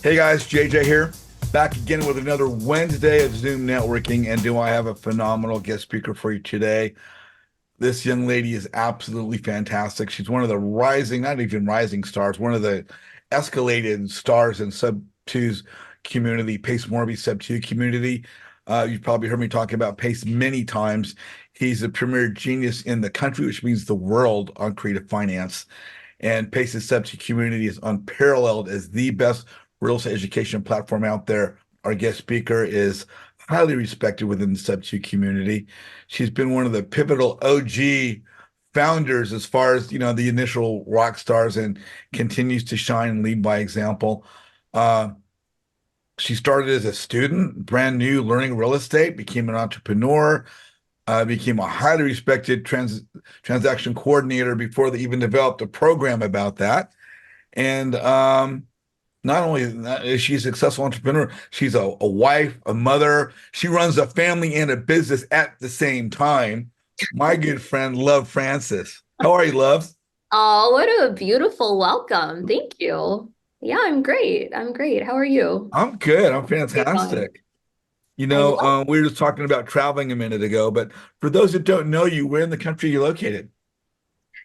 Hey guys, JJ here, back again with another Wednesday of Zoom networking. And do I have a phenomenal guest speaker for you today? This young lady is absolutely fantastic. She's one of the rising, not even rising stars, one of the escalated stars in Sub 2's community, Pace Morby Sub 2 community. You've probably heard me talking about Pace many times. He's a premier genius in the country, which means the world, on creative finance. And Pace's Sub 2 community is unparalleled as the best real estate education platform out there. Our guest speaker is highly respected within the Sub 2 community. She's been one of the pivotal OG founders as far as, the initial rock stars, and continues to shine and lead by example. She started as a student, brand new, learning real estate, became an entrepreneur, became a highly respected transaction coordinator before they even developed a program about that. And not only is she a successful entrepreneur, she's a wife, a mother. She runs a family and a business at the same time. My good friend, Love Francis. How are you, Love? Oh, what a beautiful welcome. Thank you. Yeah, I'm great. I'm great. How are you? I'm good. I'm How's it going? fantastic. I love We were just talking about traveling a minute ago, but for those that don't know you, where in the country are you located?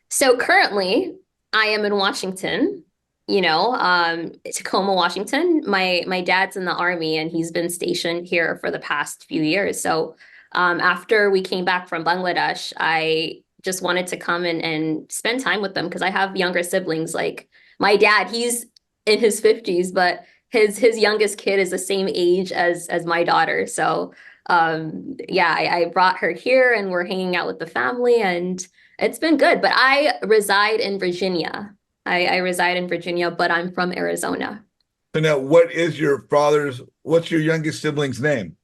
So currently I am in Washington, Tacoma, Washington. My dad's in the army and he's been stationed here for the past few years. So after we came back from Bangladesh, I just wanted to come and spend time with them because I have younger siblings. Like my dad, he's in his 50s, but his youngest kid is the same age as my daughter. So yeah, I brought her here and we're hanging out with the family and it's been good. But I reside in Virginia. I reside in Virginia, but I'm from Arizona. So now, what's your youngest sibling's name?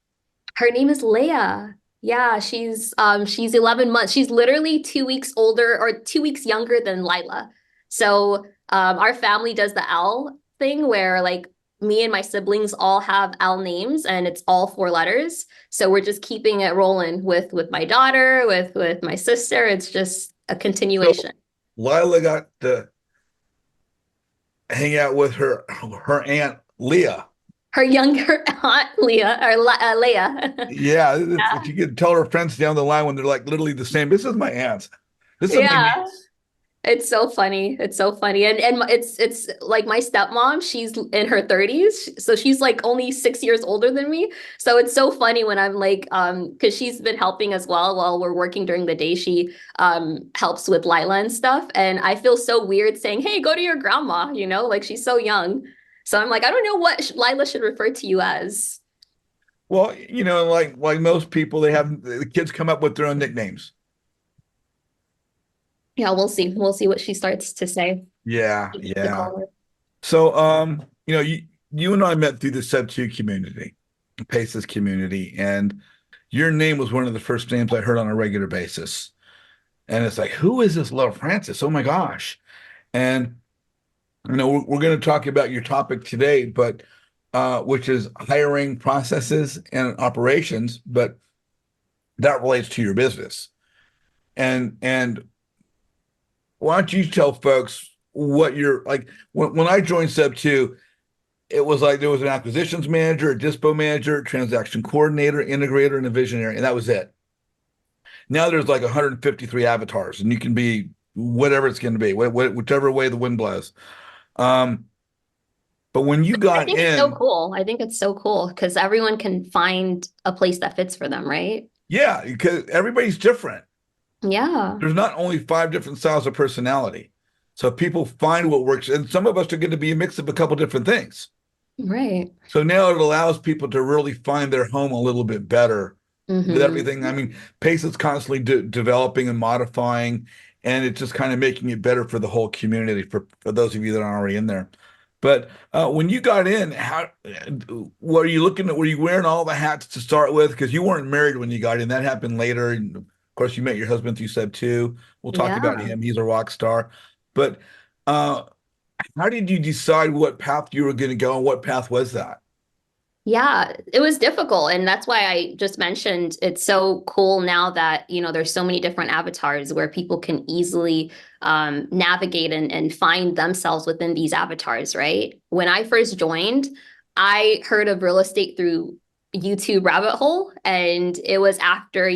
Her name is Leia. Yeah, she's 11 months. She's literally 2 weeks older or 2 weeks younger than Lila. So our family does the L thing where like me and my siblings all have L names and it's all four letters. So we're just keeping it rolling with my daughter, with my sister. It's just a So continuation. Lila got to hang out with her aunt Leah. Her younger aunt Leah or Leia. Yeah, if Yeah. you could tell her friends down the line when they're like literally the same. This is my aunt. This is my Yeah. niece. It's so funny. It's so funny. And it's like my stepmom, she's in her 30s. So she's like only 6 years older than me. So it's so funny when I'm like, because she's been helping as well while we're working during the day. She helps with Lila and stuff. And I feel so weird saying, hey, go to your grandma, like she's so young. So I'm like, I don't know what Lila should refer to you as. Well, like most people, they have the kids come up with their own nicknames. Yeah, we'll see. We'll see what she starts to say Yeah, to yeah. call her. So, you and I met through the Sub 2 community, Paces community, and your name was one of the first names I heard on a regular basis. And it's like, who is this Love Francis? Oh my gosh. And we're going to talk about your topic today, but which is hiring processes and operations, but that relates to your business. And why don't you tell folks what you're like when I joined Sub 2, it was like there was an acquisitions manager, a dispo manager, transaction coordinator, integrator, and a visionary, and that was it. Now there's like 153 avatars, and you can be whatever it's going to be, whichever way the wind blows. Um, but when you I got think it's so in, cool. I think it's so cool because everyone can find a place that fits for them, right? yeah, because everybody's different. Yeah, There's not only five different styles of personality. So people find what works, and some of us are going to be a mix of a couple different things. right. So now it allows people to really find their home a little bit better with Hmm. everything. I mean, Pace is constantly developing and modifying, and it's just kind of making it better for the whole community for those of you that are already in there. But when you got in, how what are you looking at? Were you wearing all the hats to start with? Because you weren't married when you got in. That happened later. And of course, you met your husband through Sub 2. We'll talk about Yeah. him. He's a rock star. But uh, how did you decide what path you were going to go, and what path was that? Yeah, it was difficult. And that's why I just mentioned it's so cool now that, there's so many different avatars where people can easily navigate and find themselves within these avatars, right? When I first joined, I heard of real estate through YouTube rabbit hole. And it was after,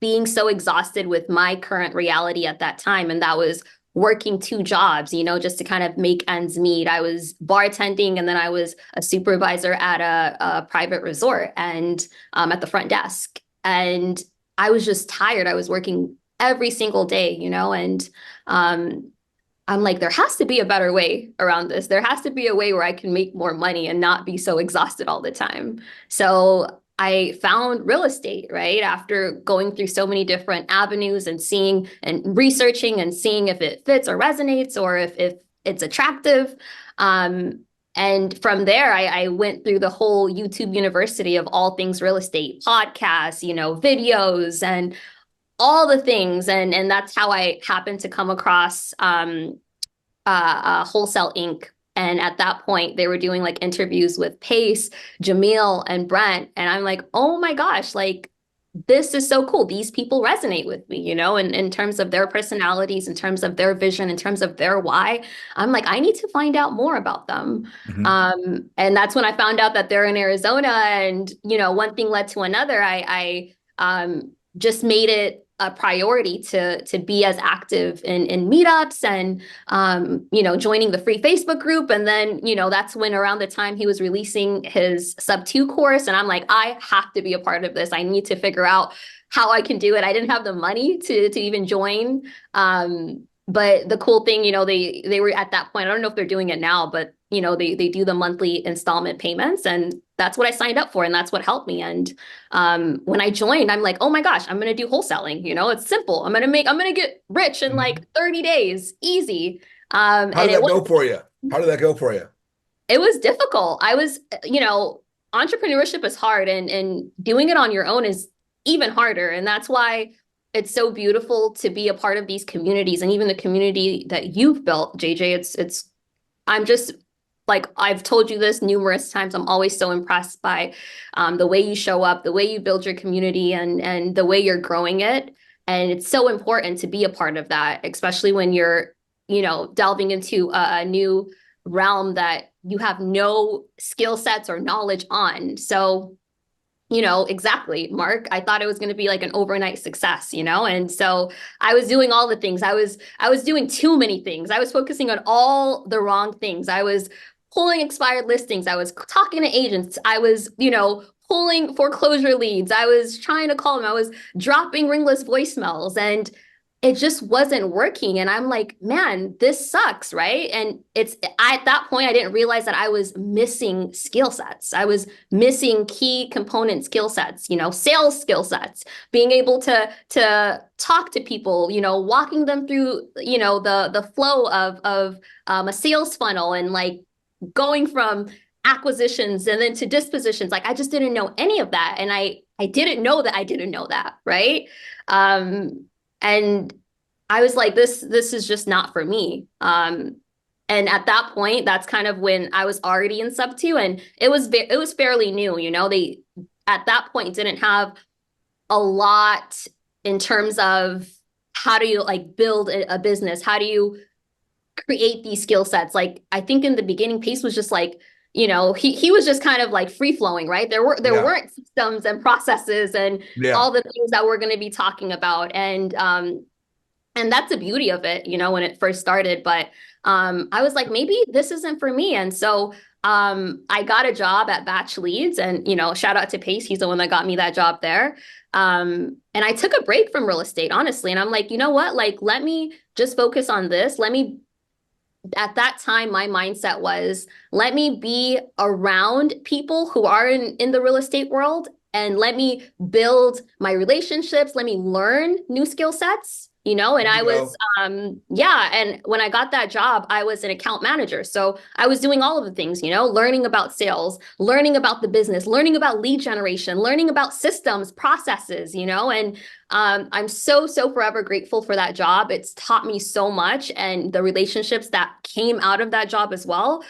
being so exhausted with my current reality at that time. And that was working two jobs, just to kind of make ends meet. I was bartending and then I was a supervisor at a private resort and at the front desk. And I was just tired. I was working every single day, and um, I'm like, there has to be a better way around this. There has to be a way where I can make more money and not be so exhausted all the time. So I found real estate, right? After going through so many different avenues and seeing and researching and seeing if it fits or resonates or if it's attractive. Um, and from there, I went through the whole YouTube university of all things real estate, podcasts, videos and all the things. And that's how I happened to come across Wholesale Inc. And at that point, they were doing like interviews with Pace, Jamil, and Brent. And I'm like, oh my gosh, like this is so cool. These people resonate with me, in terms of their personalities, in terms of their vision, in terms of their why. I'm like, I need to find out more about them. Mhm. And that's when I found out that they're in Arizona. And, one thing led to another. I just made it a priority to be as active in meetups and joining the free Facebook group. And then, that's when around the time he was releasing his sub 2 course. And I'm like, I have to be a part of this. I need to figure out how I can do it. I didn't have the money to even join. But the cool thing, they were at that point, I don't know if they're doing it now, but they do the monthly installment payments and that's what I signed up for. And that's what helped me. And when I joined, I'm like, oh my gosh, I'm going to do wholesaling. It's simple. I'm going to get rich in Mhm. like 30 days, easy. How And did that go for you? How did that go for you? it was difficult. Entrepreneurship is hard and doing it on your own is even harder. And that's why it's so beautiful to be a part of these communities and even the community that you've built, JJ. I'm just like, I've told you this numerous times. I'm always so impressed by the way you show up, the way you build your community and the way you're growing it. And it's so important to be a part of that, especially when you're, delving into a new realm that you have no skill sets or knowledge on. So, exactly, Mark. I thought it was going to be like an overnight success, and so I was doing all the things. I was doing too many things. I was focusing on all the wrong things. I was pulling expired listings. I was talking to agents. I was, pulling foreclosure leads. I was trying to call them. I was dropping ringless voicemails and it just wasn't working. And I'm like, man, this sucks, right? And at that point, I didn't realize that I was missing skill sets. I was missing key component skill sets, sales skill sets, being able to talk to people, walking them through, the flow of a sales funnel and like going from acquisitions and then to dispositions. Like I just didn't know any of that. And I didn't know that I didn't know that, right? And I was like, this is just not for me. And at that point, that's kind of when I was already in sub two, and it was fairly new. They at that point didn't have a lot in terms of how do you like build a business? How do you create these skill sets? Like I think in the beginning, Pace was just like, he was just kind of like free flowing, right? There Yeah. weren't systems and processes and Yeah. all the things that we're going to be talking about. And that's the beauty of it, when it first started. But I was like, maybe this isn't for me. And so I got a job at Batch Leads, and shout out to Pace, he's the one that got me that job there. And I took a break from real estate, honestly. And I'm like, you know what? Like, let me just focus on this. At that time, my mindset was, let me be around people who are in the real estate world and let me build my relationships. Let me learn new skill sets, and There I you was, go. yeah. And when I got that job, I was an account manager. So I was doing all of the things, learning about sales, learning about the business, learning about lead generation, learning about systems, processes, and I'm so forever grateful for that job. It's taught me so much, and the relationships that came out of that job as well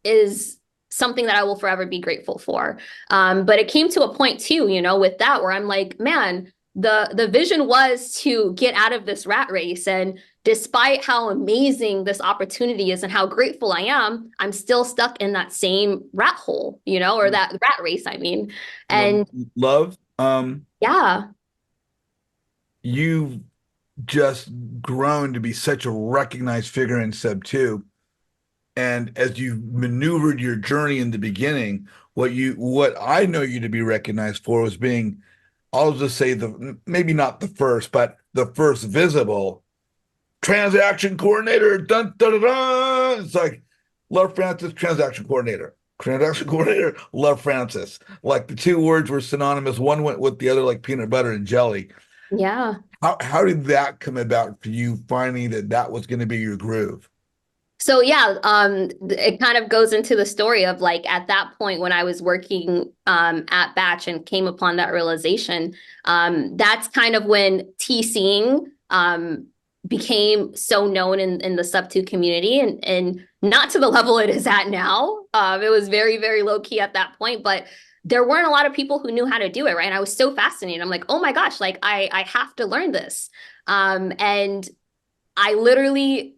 is something that I will forever be grateful for. But it came to a point too, with that where I'm like, man, the vision was to get out of this rat race. And despite how amazing this opportunity is and how grateful I am, I'm still stuck in that same rat hole, or that rat race, I mean. And Love, yeah, you've just grown to be such a recognized figure in Sub 2. And as you maneuvered your journey in the beginning, what I know you to be recognized for was being, I'll just say maybe not the first, but the first visible transaction coordinator. Dun, dun, dun, dun. It's like Love Francis, transaction coordinator. Transaction coordinator, Love Francis. Like the two words were synonymous. One went with the other like peanut butter and jelly. yeah. How did that come about for you finding that was going to be your groove? So yeah, it kind of goes into the story of like at that point when I was working at Batch and came upon that realization, that's kind of when TCing became so known in the Sub 2 community and not to the level it is at now. It was very, very low key at that point, but there weren't a lot of people who knew how to do it, right? And I was so fascinated. I'm like, oh my gosh, like I have to learn this. And I literally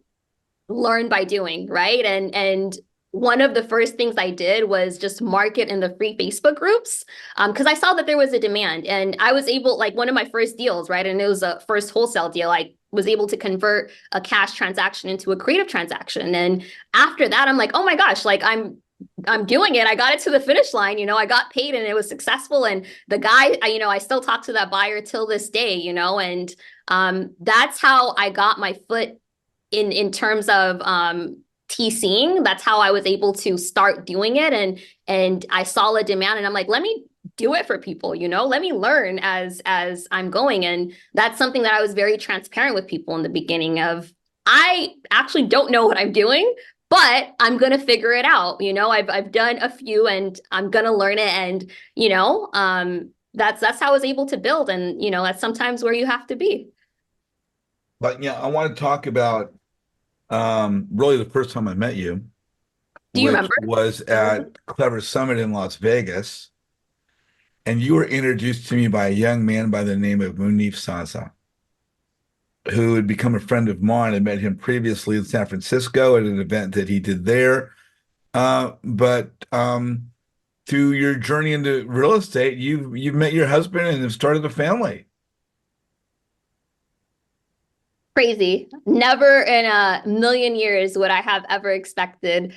learn by doing, right? And one of the first things I did was just market in the free Facebook groups because I saw that there was a demand, and I was able, like one of my first deals, right? And it was a first wholesale deal. I was able to convert a cash transaction into a creative transaction, and after that, I'm like, oh my gosh, like I'm doing it. I got it to the finish line. I got paid and it was successful. And the guy, I still talk to that buyer till this day. And that's how I got my foot in terms of TCing. That's how I was able to start doing it, and I saw a demand, and I'm like, let me do it for people, let me learn as I'm going. And that's something that I was very transparent with people in the beginning of, I actually don't know what I'm doing, but I'm gonna figure it out. I've done a few and I'm gonna learn it, and that's how I was able to build. And that's sometimes where you have to be. But yeah, I want to talk about really the first time I met you, Do you which remember? was at Clever Summit in Las Vegas. And you were introduced to me by a young man by the name of Munif Saza, who had become a friend of mine. I met him previously in San Francisco at an event that he did there. But through your journey into real estate, you've met your husband and have started a family. Crazy. Never in a million years would I have ever expected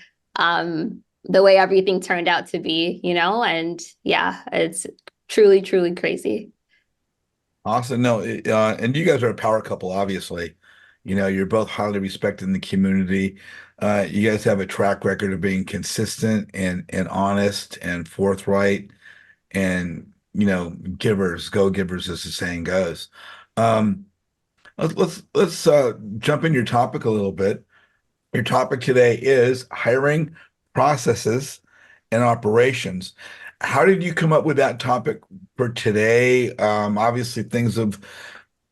the way everything turned out to be, and yeah, it's truly, truly crazy. Awesome. No, and you guys are a power couple, obviously. You're both highly respected in the community. You guys have a track record of being consistent and honest and forthright and, givers, go givers, as the saying goes. Um, let's jump in your topic a little bit. Your topic today is hiring processes and operations. How did you come up with that topic for today? Obviously, things have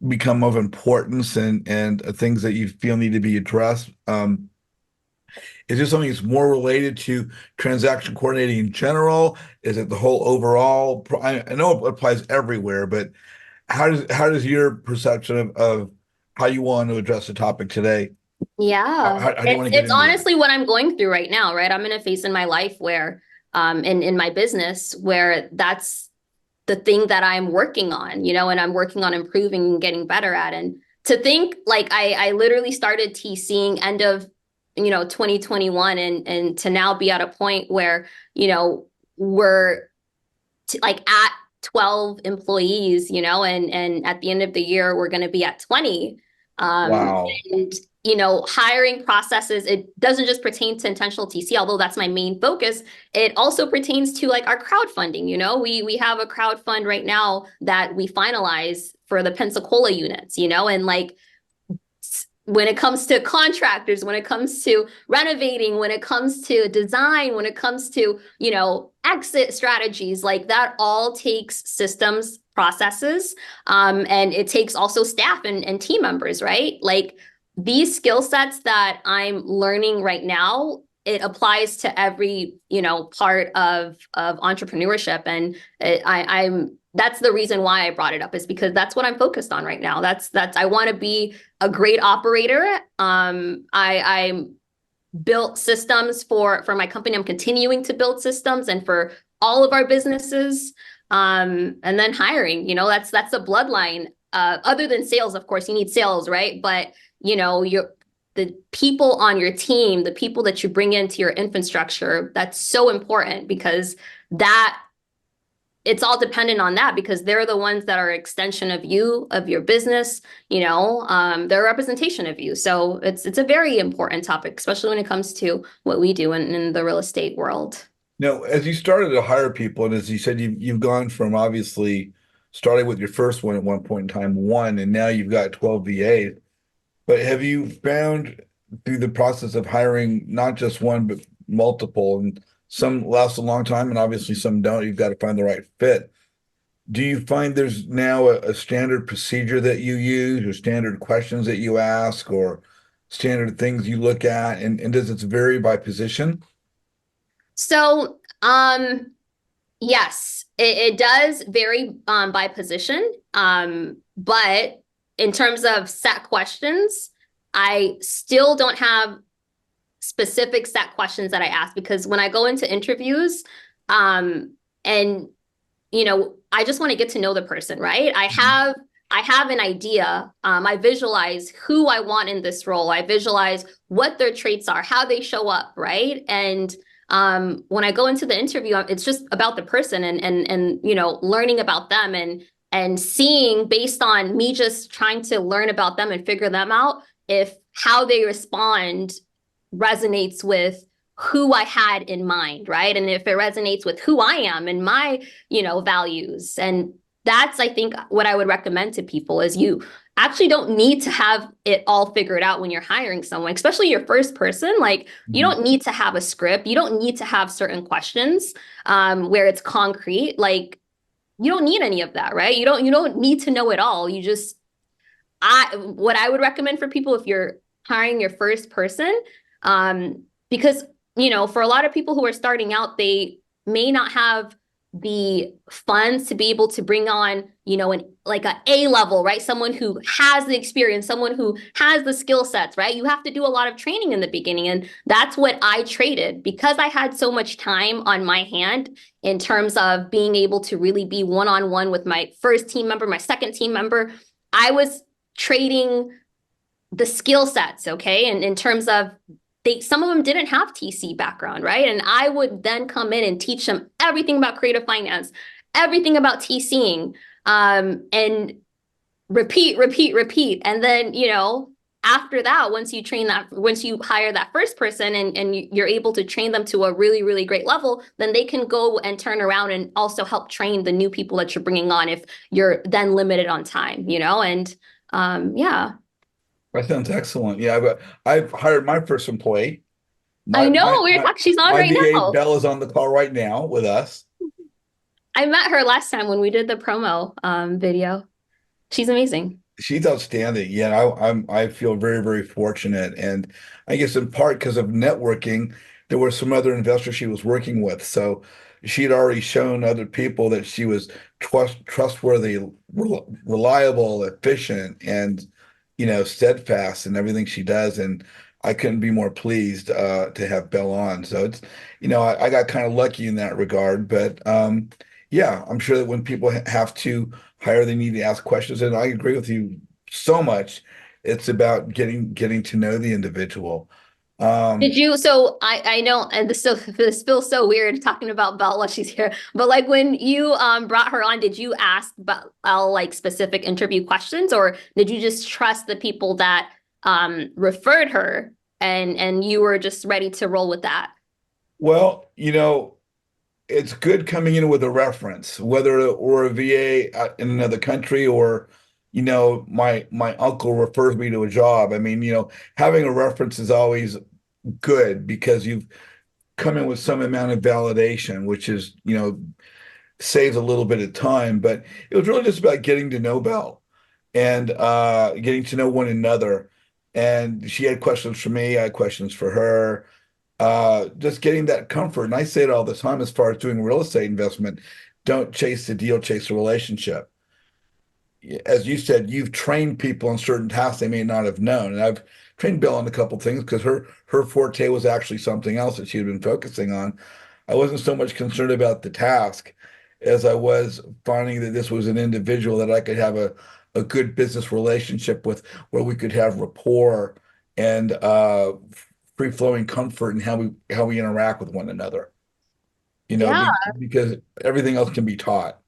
become of importance and things that you feel need to be addressed. Is this something that's more related to transaction coordinating in general? Is it the whole overall? I know it applies everywhere, but how does your perception of how you want to address the topic today? Yeah, How do you it's want to get it's into that? honestly what I'm going through right now, right? I'm in a phase in my life where, in my business, where that's the thing that I'm working on, and I'm working on improving and getting better at. And to think like I literally started TCing end of, 2021, and to now be at a point where, we're like at 12 employees, and at the end of the year, we're going to be at 20. Wow. And, hiring processes, it doesn't just pertain to intentional TC, although that's my main focus. It also pertains to like our crowdfunding. We have a crowd fund right now that we finalize for the Pensacola units, and like when it comes to contractors, when it comes to renovating, when it comes to design, when it comes to, exit strategies, like that all takes systems, processes, and it takes also staff and team members, right? Like these skill sets that I'm learning right now, it applies to every, part of entrepreneurship. And I'm that's the reason why I brought it up, is because that's what I'm focused on right now. That's I want to be a great operator. I built systems for my company. I'm continuing to build systems and for all of our businesses. And then hiring, that's a bloodline. Other than sales, of course, you need sales, right? But the people on your team, the people that you bring into your infrastructure, that's so important, because that it's all dependent on that, because they're the ones that are extension of you, of your business, they're a representation of you. So it's a very important topic, especially when it comes to what we do in the real estate world. Now, as you started to hire people, and as you said, you've gone from obviously starting with your first one at one point in time, one, and now you've got 12 VAs. But have you found through the process of hiring not just one, but multiple, and some last a long time, and obviously some don't, you've got to find the right fit. Do you find there's now a standard procedure that you use, or standard questions that you ask, or standard things you look at, and does it vary by position? So, yes, it does vary by position. But in terms of set questions, I still don't have specific set questions that I ask, because when I go into interviews, and I just want to get to know the person, right? I have an idea. I visualize who I want in this role. I visualize what their traits are, how they show up, right? And when I go into the interview, it's just about the person, and learning about them, and seeing, based on me just trying to learn about them and figure them out, if how they respond resonates with who I had in mind, right? And if it resonates with who I am and my, values. And that's, I think, what I would recommend to people is you actually don't need to have it all figured out when you're hiring someone, especially your first person. Like, you don't need to have a script. You don't need to have certain questions where it's concrete. Like, you don't need any of that, right? You don't need to know it all. What I would recommend for people, if you're hiring your first person, because for a lot of people who are starting out, they may not have the funds to be able to bring on like a A level, right? Someone who has the experience, someone who has the skill sets, right? You have to do a lot of training in the beginning, and that's what I traded, because I had so much time on my hand in terms of being able to really be one-on-one with my first team member, my second team member. I was trading the skill sets, okay? And in terms of some of them didn't have TC background, right? And I would then come in and teach them everything about creative finance, everything about TCing, and repeat. And then, after that, once you hire that first person, and you're able to train them to a really, really great level, then they can go and turn around and also help train the new people that you're bringing on, if you're then limited on time, and yeah. That sounds excellent. Yeah, but I've hired my first employee. I My know, my my she's on my right VA now. Belle is on the call right now with us. I met her last time when we did the promo video. She's amazing. She's outstanding. Yeah, I feel very, very fortunate. And I guess in part because of networking, there were some other investors she was working with. So she had already shown other people that she was trustworthy, reliable, efficient, and steadfast in everything she does. And I couldn't be more pleased to have Belle on. So it's, I got kind of lucky in that regard. But yeah, I'm sure that when people have to hire, they need to ask questions. And I agree with you so much. It's about getting to know the individual. Did you, so I know, and this feels so weird talking about Belle while she's here, but like when you brought her on, did you ask Belle like specific interview questions, or did you just trust the people that referred her, and you were just ready to roll with that? Well, it's good coming in with a reference, whether or a VA in another country, or my uncle refers me to a job. I mean, having a reference is always good, because you've come in with some amount of validation, which is, saves a little bit of time. But it was really just about getting to know Belle, and getting to know one another. And she had questions for me, I had questions for her. just getting that comfort. And I say it all the time as far as doing real estate investment, don't chase the deal, chase the relationship. As you said, you've trained people on certain tasks they may not have known. And I've trained Bill on a couple things because her forte was actually something else that she had been focusing on. I wasn't so much concerned about the task as I was finding that this was an individual that I could have a good business relationship with, where we could have rapport and free flowing comfort in how we interact with one another. Yeah, Because everything else can be taught.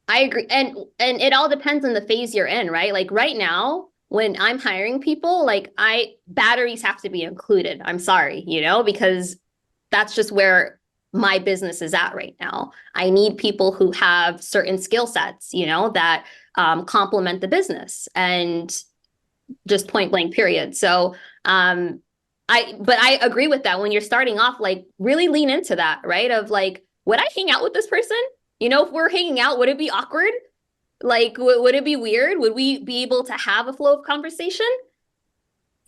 I agree. And it all depends on the phase you're in, right? Like right now, when I'm hiring people, like I batteries have to be included. I'm sorry, because that's just where my business is at right now. I need people who have certain skill sets, that complement the business and just point blank period. So but I agree with that. When you're starting off, like really lean into that, right? Of like, would I hang out with this person? If we're hanging out, would it be awkward? Like, would it be weird? Would we be able to have a flow of conversation?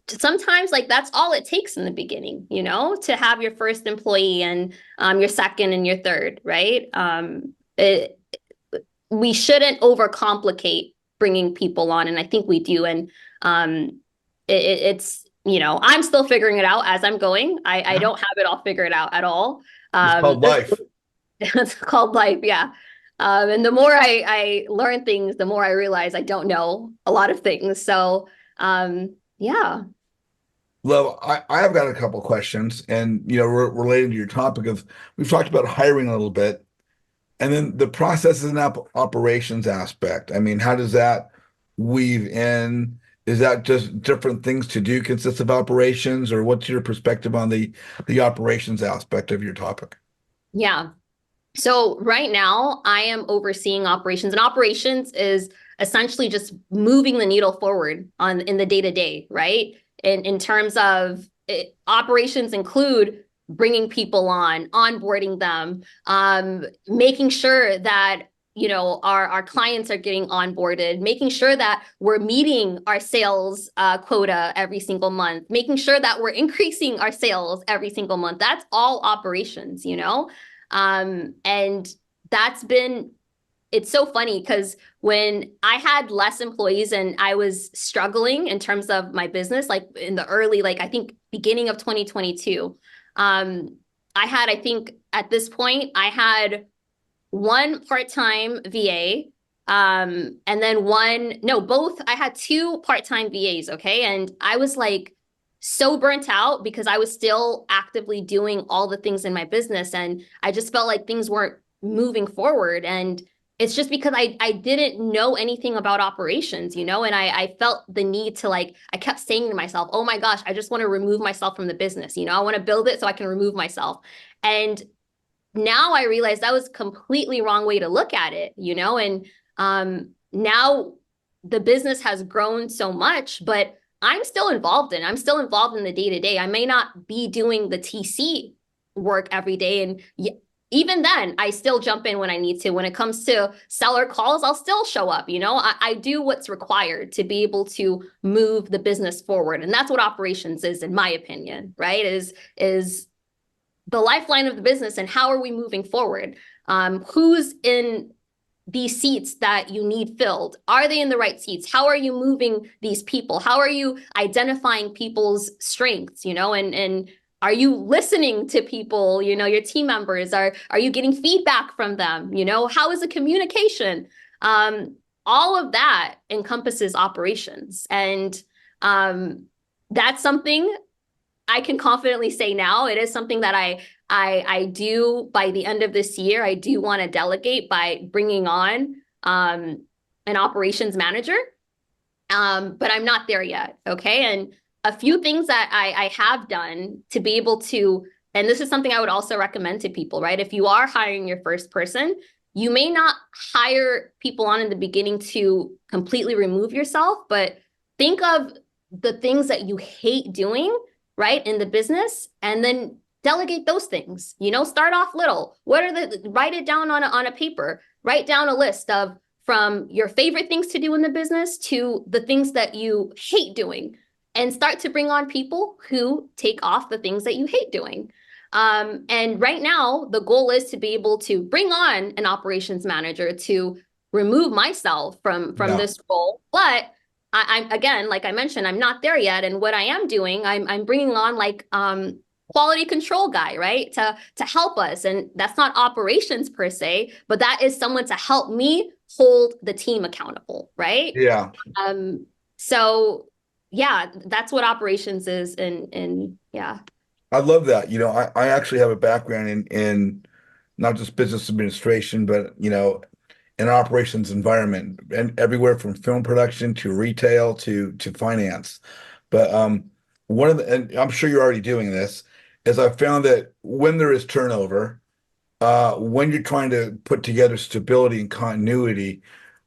Sometimes, like, that's all it takes in the beginning, to have your first employee and your second and your third, right? We shouldn't overcomplicate bringing people on, and I think we do. And it's, I'm still figuring it out as I'm going. I Yeah. don't have it all figured out at all. It's called There's life. It's called life, yeah. And the more I learn things, the more I realize I don't know a lot of things. So, yeah, Love, I have got a couple questions, and related to your topic of we've talked about hiring a little bit, and then the processes and operations aspect. I mean, how does that weave in? Is that just different things to do consist of operations, or what's your perspective on the operations aspect of your topic? yeah. So right now I am overseeing operations, and operations is essentially just moving the needle forward on in the day to day, right? In terms of operations include bringing people on, onboarding them, making sure that our clients are getting onboarded, making sure that we're meeting our sales quota every single month, making sure that we're increasing our sales every single month. That's all operations. And that's been, it's so funny because when I had less employees and I was struggling in terms of my business, like in the early, like I think beginning of 2022, I had, I think at this point, I had one part-time VA, and then both, I had two part-time VAs, okay? And I was like so burnt out because I was still actively doing all the things in my business, and I just felt like things weren't moving forward. And it's just because I didn't know anything about operations, and I felt the need to, like, I kept saying to myself, oh my gosh, I just want to remove myself from the business. I want to build it so I can remove myself. And now I realize that was a completely wrong way to look at it, and now the business has grown so much, but I'm still involved I'm still involved in the day to day. I may not be doing the TC work every day. And even then, I still jump in when I need to. When it comes to seller calls, I'll still show up. I do what's required to be able to move the business forward. And that's what operations is, in my opinion, right? Is the lifeline of the business, and how are we moving forward? Who's in these seats that you need filled? Are they in the right seats? How are you moving these people? How are you identifying people's strengths, and are you listening to people, your team members? Are you getting feedback from them? How is the communication? All of that encompasses operations. And that's something I can confidently say now. It is something that I do by the end of this year. I do want to delegate by bringing on an operations manager, but I'm not there yet. Okay, and a few things that I have done to be able to, and this is something I would also recommend to people, right? If you are hiring your first person, you may not hire people on in the beginning to completely remove yourself, but think of the things that you hate doing, right, in the business, and then delegate those things. Start off little. Write it down on a paper. Write down a list of, from your favorite things to do in the business to the things that you hate doing, and start to bring on people who take off the things that you hate doing. And right now, the goal is to be able to bring on an operations manager to remove myself from Yeah. this role. But I'm again, like I mentioned, I'm not there yet. And what I am doing, I'm bringing on like quality control guy, right, to help us. And that's not operations per se, but that is someone to help me hold the team accountable, right? Yeah. Um, so yeah, that's what operations is, and yeah. I love that. I actually have a background in not just business administration, but an operations environment and everywhere from film production to retail to finance. But one of the, and I'm sure you're already doing this, is I've found that when there is turnover, when you're trying to put together stability and continuity,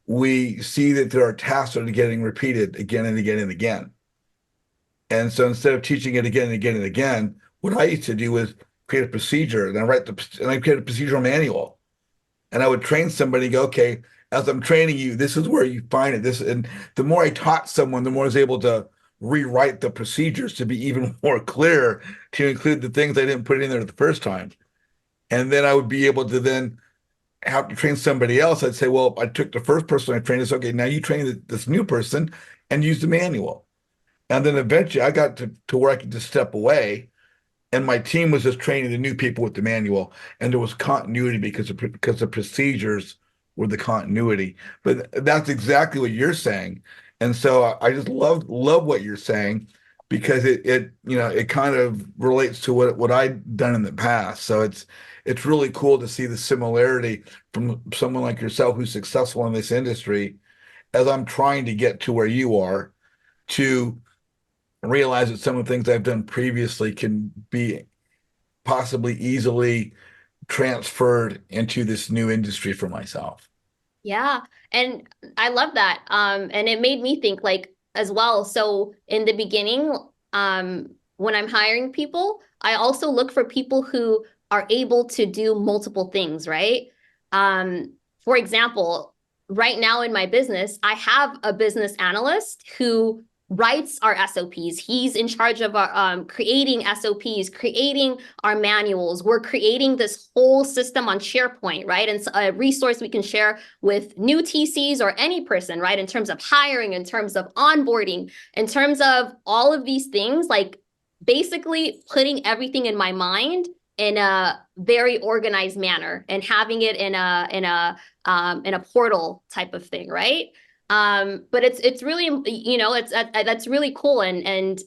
we see that there are tasks that are getting repeated again and again and again. And so instead of teaching it again and again and again, what I used to do was create a procedure and I create a procedural manual. And I would train somebody, go, okay, as I'm training you, this is where you find it. And the more I taught someone, the more I was able to rewrite the procedures to be even more clear to include the things I didn't put in there the first time. And then I would be able to then have to train somebody else. I'd say, well, I took the first person I trained. It's okay. Now you train this new person and use the manual. And then eventually I got to where I could just step away and my team was just training the new people with the manual, and there was continuity because the procedures were the continuity. But that's exactly what you're saying, and so I just love what you're saying because it kind of relates to what I've done in the past. So it's really cool to see the similarity from someone like yourself who's successful in this industry, as I'm trying to get to where you are to realize that some of the things I've done previously can be possibly easily transferred into this new industry for myself. Yeah, and I love that. And it made me think like as well. So in the beginning, when I'm hiring people, I also look for people who are able to do multiple things, right? For example, right now in my business, I have a business analyst who writes our SOPs. He's in charge of our creating SOPs, creating our manuals. We're creating this whole system on SharePoint, right? And so a resource we can share with new TCs or any person, right? In terms of hiring, in terms of onboarding, in terms of all of these things, like basically putting everything in my mind in a very organized manner and having it in a portal type of thing, right? But it's really, it's that's really cool. And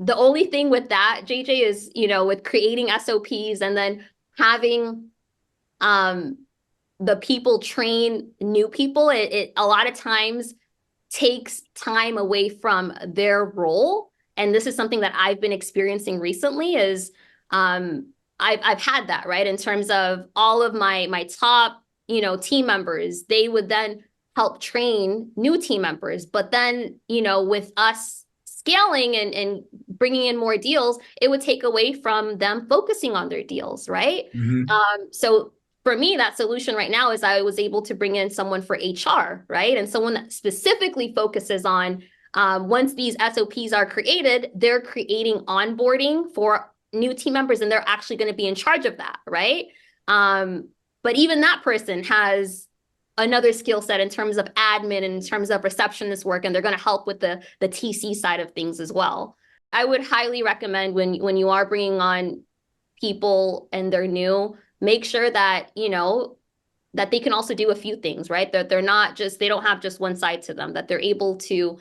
the only thing with that, JJ, is, with creating SOPs and then having um the people train new people, it a lot of times takes time away from their role. And this is something that I've been experiencing recently is I've had that, right? In terms of all of my top, team members, they would then help train new team members. But then, with us scaling and bringing in more deals, it would take away from them focusing on their deals, right? Hmm. So for me, that solution right now is I was able to bring in someone for HR, right? And someone that specifically focuses on once these SOPs are created, they're creating onboarding for new team members and they're actually going to be in charge of that, right? But even that person has another skill set in terms of admin and in terms of receptionist work, and they're going to help with the TC side of things as well. I would highly recommend when you are bringing on people and they're new, make sure that that they can also do a few things, right? That they're not just they don't have just one side to them, that they're able to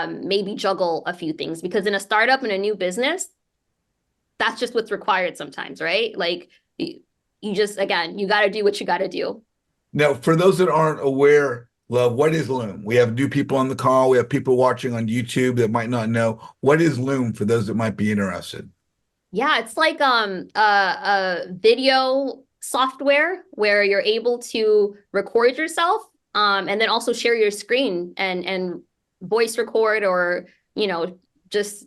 maybe juggle a few things, because in a startup and a new business, that's just what's required sometimes, right? Like you just, again, you got to do what you got to do. Now, for those that aren't aware, Love, what is Loom? We have new people on the call. We have people watching on YouTube that might not know. What is Loom for those that might be interested? Yeah, it's like a video software where you're able to record yourself and then also share your screen and voice record, or just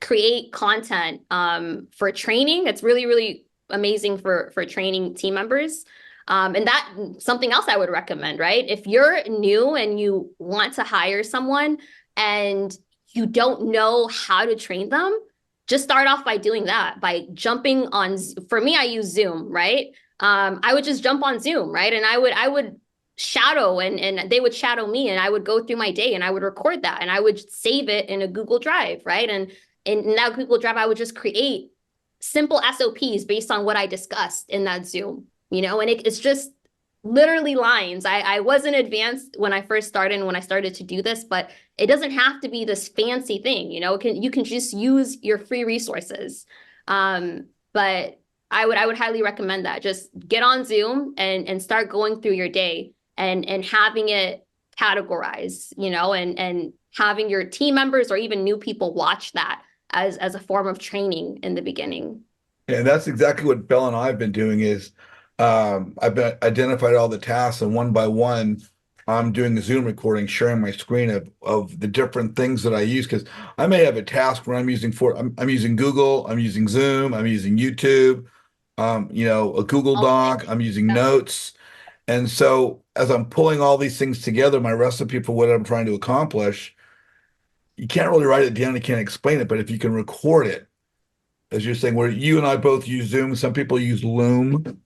create content for training. It's really, really amazing for training team members. And that something else I would recommend, right? If you're new and you want to hire someone and you don't know how to train them, just start off by doing that, by jumping on, for me, I use Zoom, right? I would just jump on Zoom, right? And I would shadow and they would shadow me and I would go through my day and I would record that and I would save it in a Google Drive, right? And in that Google Drive, I would just create simple SOPs based on what I discussed in that Zoom, and it's just literally lines. I wasn't advanced when I first started and when I started to do this, but it doesn't have to be this fancy thing, you can just use your free resources. But I would highly recommend that. Just get on Zoom and start going through your day and having it categorized, and having your team members or even new people watch that as a form of training in the beginning. And that's exactly what Bella and I have been doing is I've been identified all the tasks and one by one I'm doing a Zoom recording, sharing my screen of the different things that I use because I may have a task where I'm using Google, I'm using Zoom, I'm using YouTube, a Google Oh, Doc, I'm using yeah. Notes. And so as I'm pulling all these things together, my recipe for what I'm trying to accomplish, you can't really write it down, you can't explain it, but if you can record it, as you're saying, where you and I both use Zoom, some people use Loom,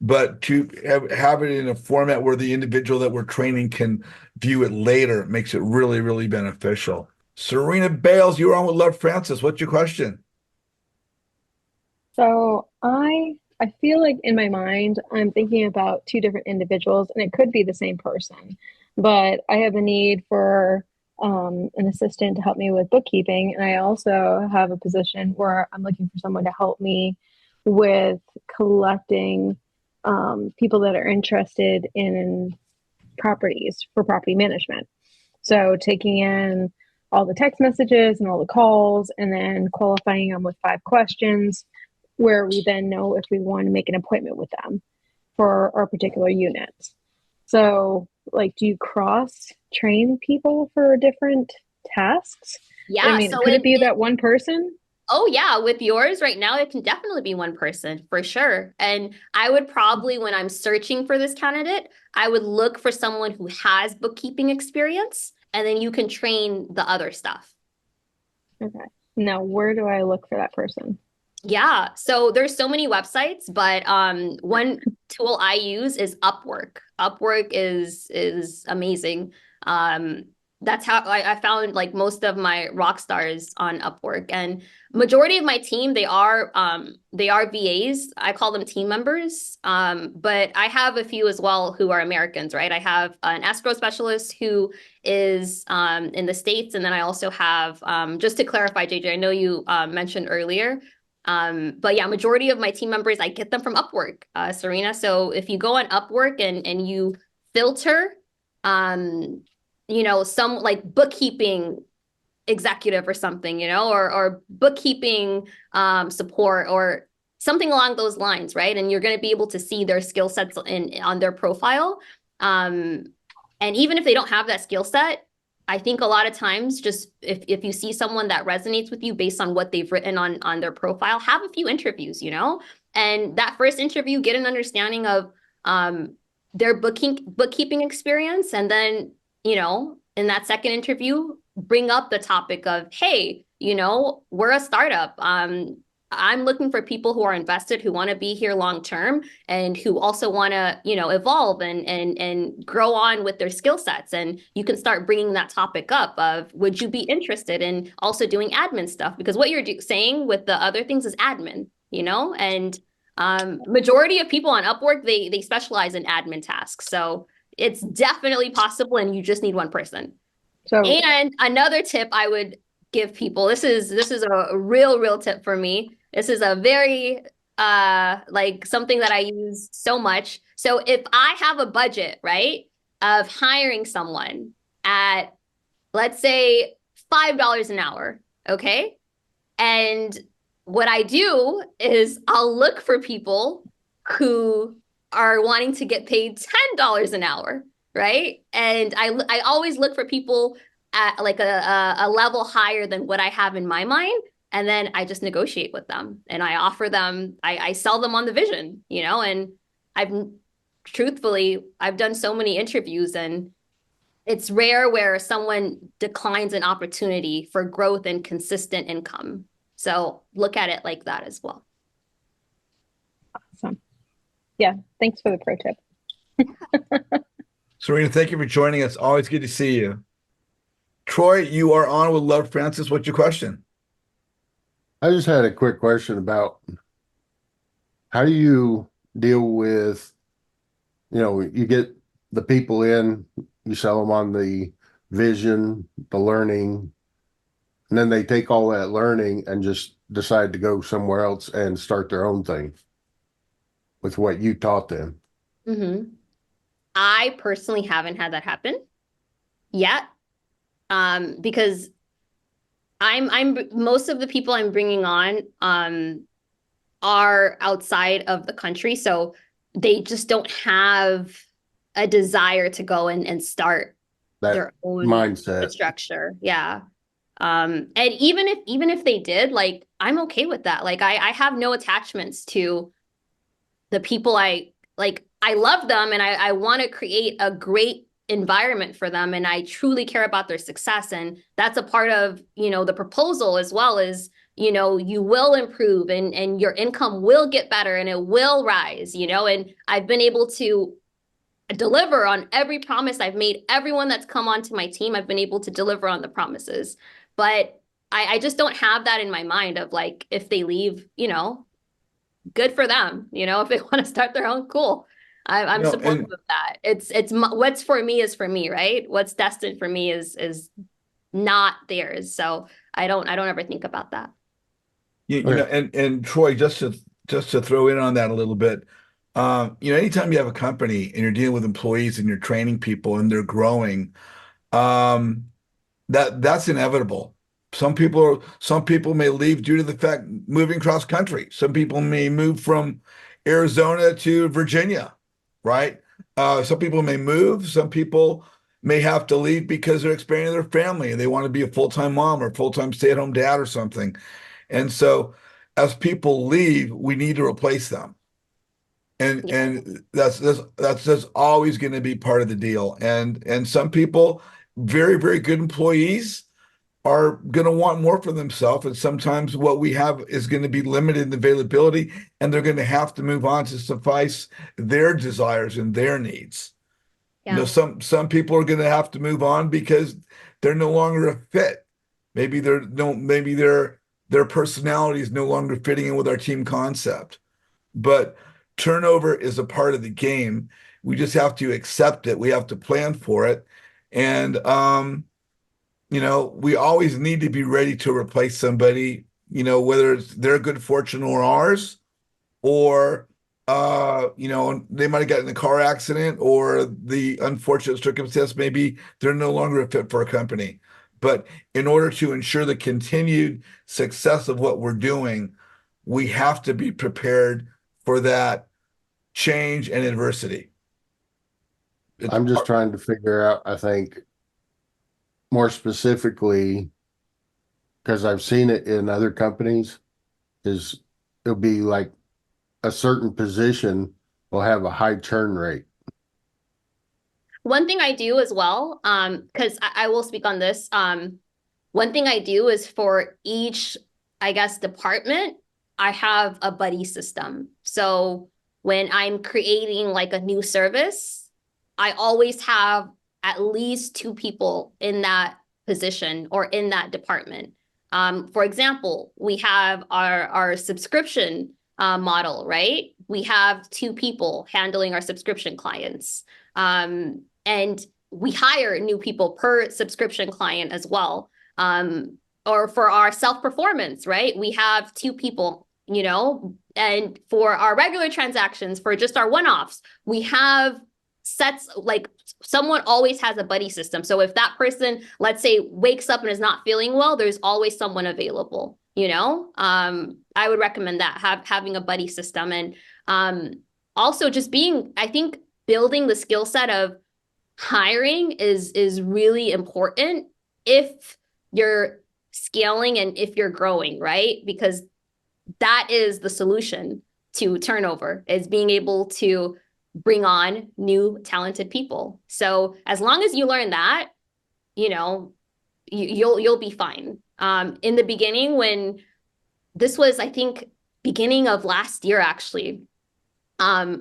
but to have it in a format where the individual that we're training can view it later makes it really, really beneficial. Serena Bales, you're on with Love Francis. What's your question? So I feel like in my mind I'm thinking about two different individuals and it could be the same person, but I have a need for an assistant to help me with bookkeeping, and I also have a position where I'm looking for someone to help me with collecting people that are interested in properties for property management. So taking in all the text messages and all the calls and then qualifying them with 5 questions where we then know if we want to make an appointment with them for our particular units. So, like, do you cross train people for different tasks? I Yeah, mean, so could it be that one person? oh yeah, with yours right now, it can definitely be one person for sure. And I would probably, when I'm searching for this candidate, I would look for someone who has bookkeeping experience, and then you can train the other stuff. Okay. Now, where do I look for that person? Yeah, so there's so many websites, but one tool I use is Upwork. Upwork is amazing. Um, that's how I found like most of my rock stars on Upwork, and majority of my team they are VAs. I call them team members. But I have a few as well who are Americans, right? I have an escrow specialist who is in the States, and then I also have just to clarify, JJ, I know you mentioned earlier. But yeah, majority of my team members, I get them from Upwork, Serena. So if you go on Upwork and you filter, um, some like bookkeeping executive or something, or bookkeeping support or something along those lines, right? And you're going to be able to see their skill sets in on their profile. Um, and even if they don't have that skill set, I think a lot of times just if you see someone that resonates with you based on what they've written on their profile, have a few interviews, and that first interview, get an understanding of their bookkeeping experience, and then in that second interview, bring up the topic of, hey, we're a startup. I'm looking for people who are invested, who want to be here long term, and who also want to, evolve and grow on with their skill sets. And you can start bringing that topic up of, would you be interested in also doing admin stuff? Because what you're saying with the other things is admin, and majority of people on Upwork, they specialize in admin tasks. So it's definitely possible, and you just need one person. So, And another tip I would give people, this is a real tip for me. This is a very like something that I use so much. So if I have a budget, right, of hiring someone at, let's say, $5 an hour, okay? And what I do is I'll look for people who are wanting to get paid $10 an hour, right? And I always look for people at like a level higher than what I have in my mind. And then I just negotiate with them and I offer them, I sell them on the vision, and I've truthfully, I've done so many interviews and it's rare where someone declines an opportunity for growth and consistent income. So look at it like that as well. Awesome. Yeah, thanks for the pro tip. Serena, thank you for joining us. Always good to see you. Troy, you are on with Love Francis. What's your question? I just had a quick question about how do you deal with, you get the people in, you sell them on the vision, the learning, and then they take all that learning and just decide to go somewhere else and start their own thing with what you taught them. I personally haven't had that happen yet, because I'm most of the people I'm bringing on are outside of the country, so they just don't have a desire to go and start That their own mindset. structure. Yeah. And even if they did, like, I'm okay with that. Like, I have no attachments to the people I like. I love them and I want to create a great environment for them, and I truly care about their success. And that's a part of, the proposal as well, is, you will improve and your income will get better and it will rise, and I've been able to deliver on every promise I've made. Everyone that's come onto my team, I've been able to deliver on the promises. But I just don't have that in my mind of, like, if they leave, good for them. If they want to start their own, cool. I'm supportive of that. It's what's for me is for me, right? What's destined for me is not theirs. So I don't ever think about that. And Troy, just to throw in on that a little bit, anytime you have a company and you're dealing with employees and you're training people and they're growing, that's inevitable. Some people may leave due to the fact moving cross country. Some people may move from Arizona to Virginia, right? Some people may move. Some people may have to leave because they're expanding their family and they want to be a full-time mom or full-time stay-at-home dad or something. And so as people leave, we need to replace them. And that's just always going to be part of the deal. And some people, very, very good employees, are going to want more for themselves. And sometimes what we have is going to be limited in availability, and they're going to have to move on to suffice their desires and their needs. Yeah. Some people are going to have to move on because they're no longer a fit. Maybe their personality is no longer fitting in with our team concept. But turnover is a part of the game. We just have to accept it. We have to plan for it. And we always need to be ready to replace somebody, whether it's their good fortune or ours, or, they might have gotten in a car accident, or the unfortunate circumstance, maybe they're no longer a fit for a company. But in order to ensure the continued success of what we're doing, we have to be prepared for that change and adversity. I'm just trying to figure out, I think, more specifically, because I've seen it in other companies, is it'll be like a certain position will have a high churn rate. One thing I do as well, because I will speak on this. One thing I do is for each, I guess, department, I have a buddy system. So when I'm creating like a new service, I always have at least 2 people in that position or in that department. For example, we have our subscription model, right? We have 2 people handling our subscription clients. And we hire new people per subscription client as well. Or for our self-performance, right? We have 2 people, and for our regular transactions, for just our one-offs, we have sets, like someone always has a buddy system. So if that person, let's say, wakes up and is not feeling well, there's always someone available, I would recommend that, having a buddy system. And also just I think building the skill set of hiring is really important if you're scaling and if you're growing, right? Because that is the solution to turnover, is being able to bring on new talented people. So as long as you learn that, you know, you'll be fine. In the beginning, when this was, I think, beginning of last year, actually, I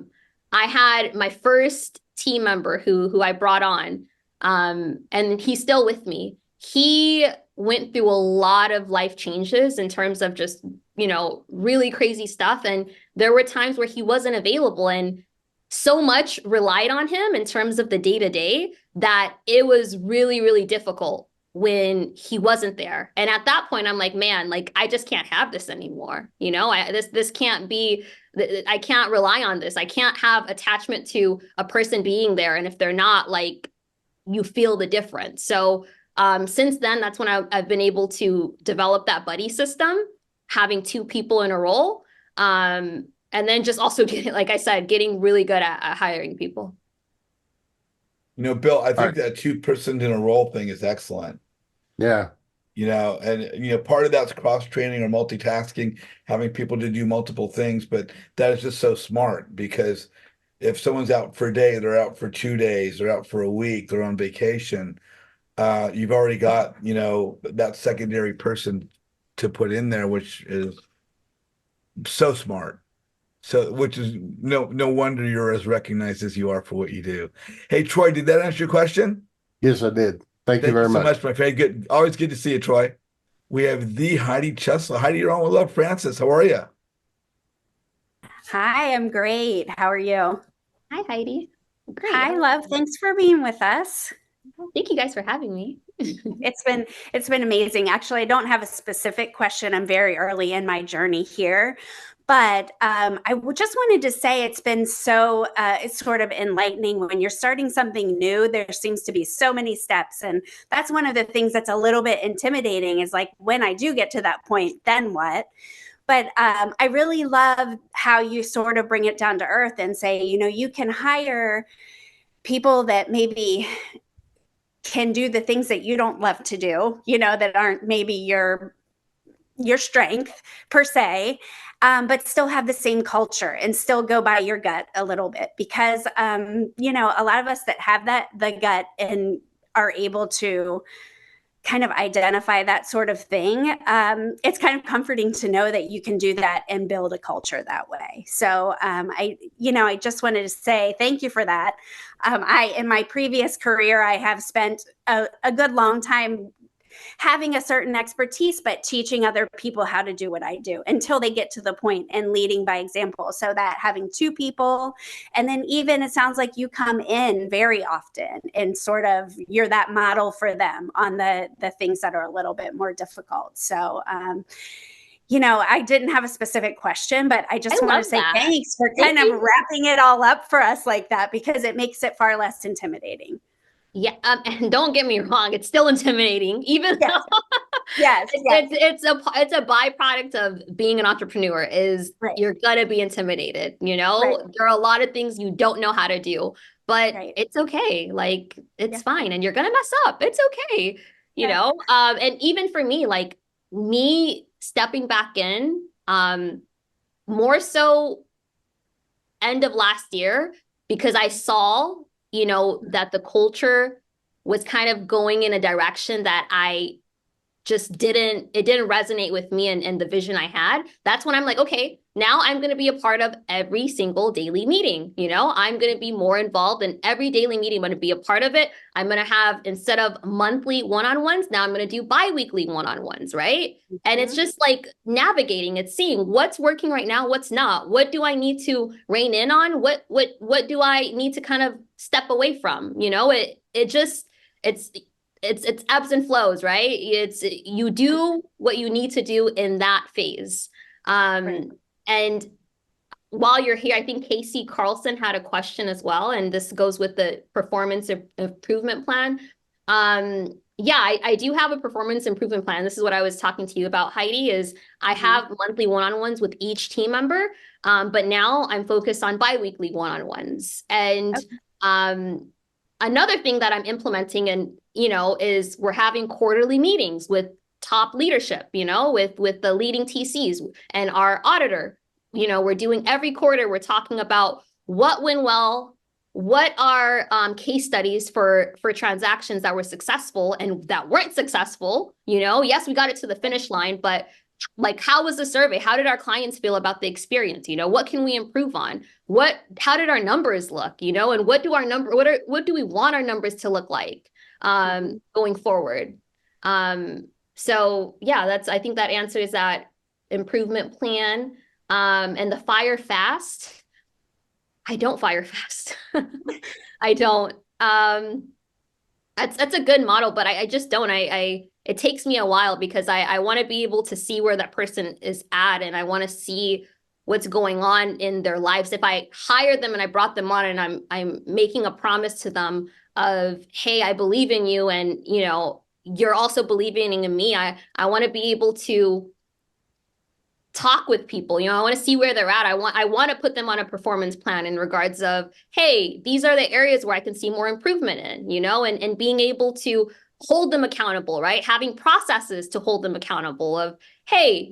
had my first team member who I brought on, and he's still with me. He went through a lot of life changes in terms of just, you know, really crazy stuff. And there were times where he wasn't available, and so much relied on him in terms of the day-to-day that it was really, really difficult when he wasn't there. And at that point, I'm like, man, like, I just can't have this anymore. You know, this can't be, I can't rely on this. I can't have attachment to a person being there. And if they're not, like, you feel the difference. So since then, that's when I've been able to develop that buddy system, having two people in a role. And then just also getting, like I said, getting really good at hiring people. You know, Bill, I think Right. that 2 person in a role thing is excellent. Yeah. You know, and you know, part of that's cross training or multitasking, having people to do multiple things, but that is just so smart because if someone's out for a day, they're out for 2 days, they're out for a week, they're on vacation. You've already got, you know, that secondary person to put in there, which is so smart. So, which is no wonder you're as recognized as you are for what you do. Hey, Troy, did that answer your question? Yes, I did. Thank you Thank you very so much. much, my friend. Good, always good to see you, Troy. We have the Heidi Chesler. Heidi, you're on with Love Francis. How are you? Hi, I'm great. How are you? Hi, Heidi. Great. Hi, love. Thanks for being with us. Thank you guys for having me. It's been amazing. Actually, I don't have a specific question. I'm very early in my journey here. But just wanted to say it's been so it's sort of enlightening when you're starting something new. There seems to be so many steps, and that's one of the things that's a little bit intimidating. Is like when I do get to that point, then what? But I really love how you sort of bring it down to earth and say, you know, you can hire people that maybe can do the things that you don't love to do, you know, that aren't maybe your strength per se, but still have the same culture and still go by your gut a little bit because, you know, a lot of us that have the gut and are able to kind of identify that sort of thing. It's kind of comforting to know that you can do that and build a culture that way. So I just wanted to say thank you for that. In my previous career, I have spent a good long time having a certain expertise, but teaching other people how to do what I do until they get to the point and leading by example. So that having two people, and then even it sounds like you come in very often and sort of you're that model for them on the things that are a little bit more difficult. So, you know, I didn't have a specific question, but I just want to say thanks for kind of wrapping it all up for us like that because it makes it far less intimidating. Yeah, and don't get me wrong, it's still intimidating, even Yes. though Yes, it's a byproduct of being an entrepreneur is Right. You're gonna be intimidated, you know? Right. There are a lot of things you don't know how to do, but Right. it's okay. Like it's Yeah. fine, and you're gonna mess up. It's okay, you Yeah. know? And even for me, like me stepping back in, more so end of last year because I saw, you know, that the culture was kind of going in a direction that I just didn't resonate with me and the vision I had. That's when I'm like, okay, now I'm going to be a part of every single daily meeting. You know, I'm going to be more involved in every daily meeting. I'm going to be a part of it. I'm going to have, instead of monthly one-on-ones, now I'm going to do bi-weekly one-on-ones, right? And it's just like navigating, it's seeing what's working right now, what's not. What do I need to rein in on? What do I need to kind of step away from? You know, it's ebbs and flows, right? It's you do what you need to do in that phase. Right. And while you're here, I think Casey Carlson had a question as well, and this goes with the performance improvement plan. Yeah, I do have a performance improvement plan. This is what I was talking to you about, Heidi, is I have monthly one-on-ones with each team member, but now I'm focused on bi-weekly one-on-ones. And another thing that I'm implementing and, you know, is we're having quarterly meetings with top leadership, you know, with the leading TCs and our auditor. You know, we're doing every quarter, we're talking about what went well, what are case studies for transactions that were successful and that weren't successful. Yes, we got it to the finish line, but like, how was the survey? How did our clients feel about the experience? What can we improve on? How did our numbers look? And what do we want our numbers to look like going forward? So yeah, I think that answers that improvement plan. And the fire fast. I don't fire fast. I don't. That's a good model, but I just don't. It takes me a while because I want to be able to see where that person is at, and I want to see what's going on in their lives. If I hired them and I brought them on and I'm making a promise to them of, hey, I believe in you, and you're also believing in me. I want to be able to talk with people. I want to see where they're at. I want to put them on a performance plan in regards of, hey, these are the areas where I can see more improvement in, and being able to hold them accountable, right? Having processes to hold them accountable of, hey,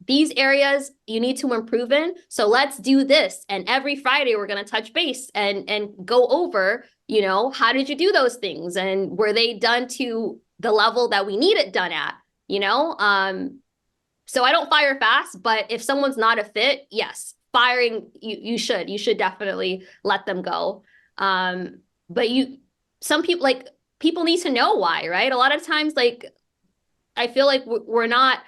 these areas you need to improve in. So let's do this. And every Friday we're going to touch base and go over, how did you do those things? And were they done to the level that we need it done at, So I don't fire fast, but if someone's not a fit, yes, firing, you should definitely let them go. But some people, people need to know why, right? A lot of times, I feel like we're not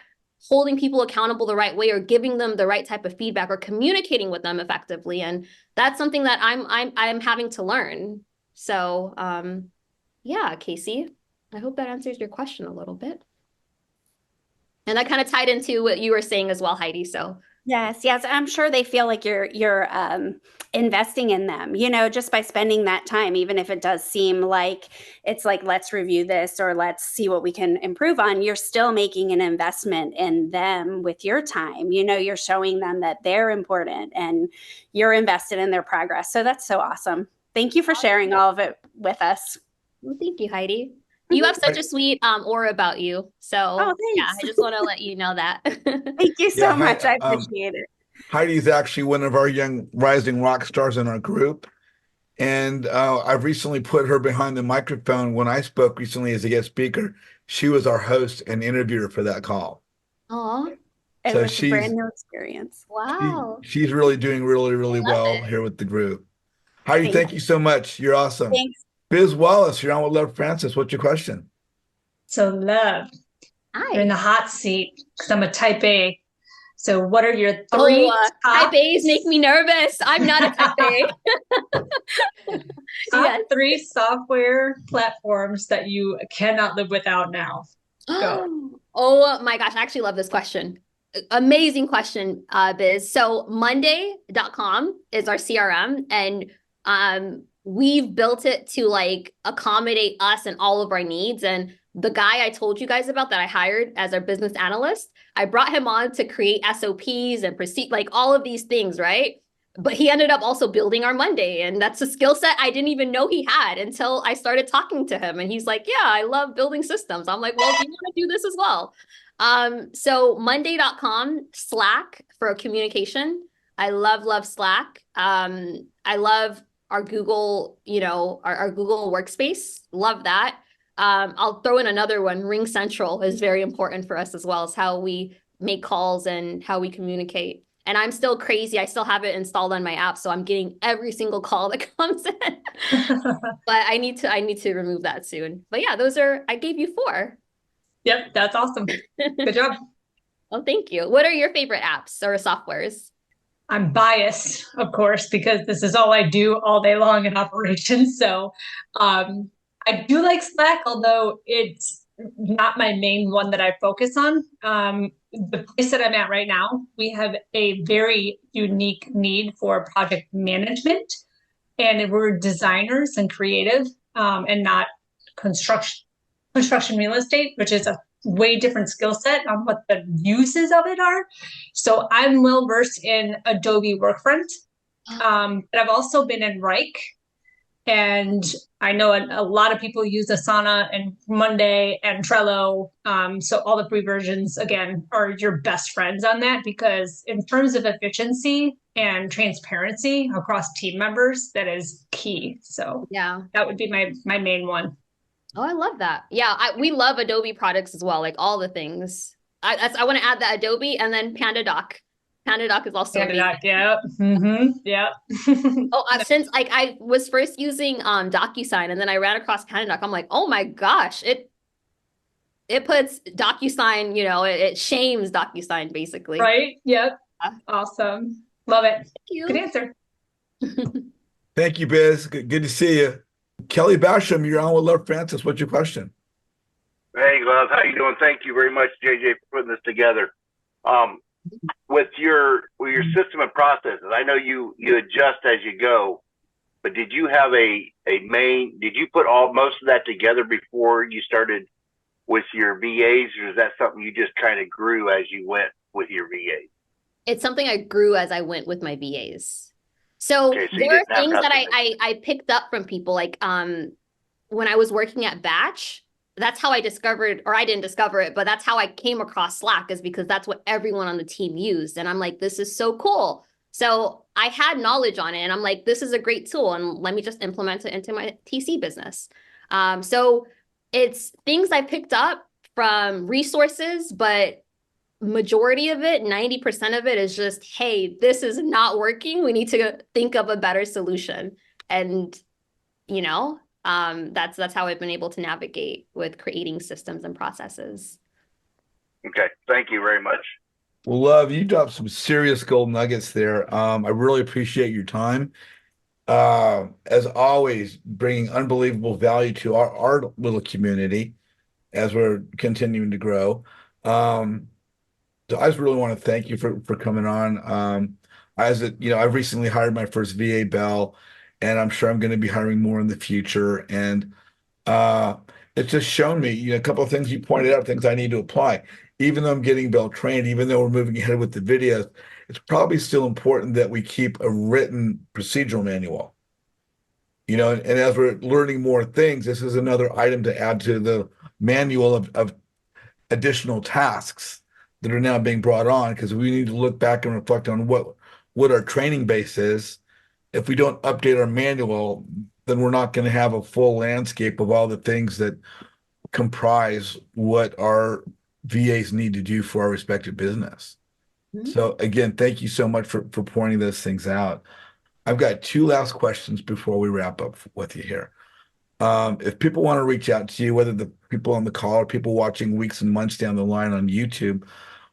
holding people accountable the right way or giving them the right type of feedback or communicating with them effectively. And that's something that I'm having to learn. So yeah, Casey, I hope that answers your question a little bit. And that kind of tied into what you were saying as well, Heidi. So yes, I'm sure they feel like you're investing in them, just by spending that time, even if it does seem like it's like, let's review this or let's see what we can improve on. You're still making an investment in them with your time. You're showing them that they're important and you're invested in their progress. So that's so awesome. Thank you for sharing all of it with us. Well, thank you, Heidi. You have such a sweet aura about you. So yeah, I just want to let you know that. Thank you so much. I appreciate it. Heidi's actually one of our young rising rock stars in our group. And I've recently put her behind the microphone when I spoke recently as a guest speaker. She was our host and interviewer for that call. Oh, it was a brand new experience. Wow. She's really doing really, really well here with the group. Heidi, thank you so much. You're awesome. Thanks. Biz Wallace, you're on with Love Francis. What's your question? So Love, hi. You're in the hot seat because I'm a type A. So what are your three type A's make me nervous. I'm not a type A. Top 3 software platforms that you cannot live without now? Go. Oh my gosh, I actually love this question. Amazing question, Biz. So Monday.com is our CRM, and we've built it to accommodate us and all of our needs. And the guy I told you guys about that I hired as our business analyst, I brought him on to create SOPs and proceed, all of these things, right? But he ended up also building our Monday. And that's a skill set I didn't even know he had until I started talking to him. And he's like, yeah, I love building systems. I'm like, well, do you want to do this as well? So Monday.com, Slack for communication. I love Slack. I love our Google, our Google Workspace. Love that. I'll throw in another one. Ring Central is very important for us as well as how we make calls and how we communicate. And I'm still crazy. I still have it installed on my app, so I'm getting every single call that comes in. But I need to remove that soon. But yeah, I gave you 4. Yep, that's awesome. Good job. Well, thank you. What are your favorite apps or softwares? I'm biased, of course, because this is all I do all day long in operations. So I do like Slack, although it's not my main one that I focus on. The place that I'm at right now, we have a very unique need for project management. And we're designers and creative and not construction real estate, which is a way different skill set on what the uses of it are. So I'm well versed in Adobe Workfront, but I've also been in Wrike, And I know a lot of people use Asana and Monday and Trello. So all the free versions, again, are your best friends on that, because in terms of efficiency and transparency across team members, that is key. So Yeah. that would be my main one. Oh, I love that. Yeah, we love Adobe products as well, like all the things. I want to add that Adobe and then PandaDoc. PandaDoc is also amazing. PandaDoc, yeah. Mm-hmm, yeah. Oh, since like I was first using DocuSign and then I ran across PandaDoc, I'm like, oh my gosh, it puts DocuSign, it shames DocuSign basically. Right? Yep. Yeah. Awesome. Love it. Thank you. Good answer. Thank you, Biz. Good to see you. Kelly Basham, you're on with Love Francis. What's your question? Hey, Love, how you doing? Thank you very much, JJ, for putting this together. With your system and processes, I know you adjust as you go, but did you have did you put most of that together before you started with your VAs, or is that something you just kind of grew as you went with your VAs? It's something I grew as I went with my VAs. So Okay, so you there are didn't have things that nothing I picked up from people, like when I was working at Batch, that's how I discovered, or I didn't discover it, but that's how I came across Slack, is because that's what everyone on the team used. And I'm like, this is so cool. So I had knowledge on it and I'm like, this is a great tool and let me just implement it into my TC business. So it's things I picked up from resources, but majority of it, 90% of it is just, hey, this is not working. We need to think of a better solution. And, that's how I've been able to navigate with creating systems and processes. Okay, thank you very much. Well, Love, you dropped some serious gold nuggets there. I really appreciate your time. As always, bringing unbelievable value to our little community as we're continuing to grow. So I just really want to thank you for coming on. I've recently hired my first VA Bell, and I'm sure I'm going to be hiring more in the future. And it's just shown me, a couple of things you pointed out, things I need to apply. Even though I'm getting Bell trained, even though we're moving ahead with the videos, it's probably still important that we keep a written procedural manual. And as we're learning more things, this is another item to add to the manual of additional tasks that are now being brought on, because we need to look back and reflect on what our training base is. If we don't update our manual, then we're not going to have a full landscape of all the things that comprise what our VAs need to do for our respective business. Mm-hmm. So again, thank you so much for pointing those things out. I've got two last questions before we wrap up with you here. If people want to reach out to you, whether the people on the call or people watching weeks and months down the line on YouTube,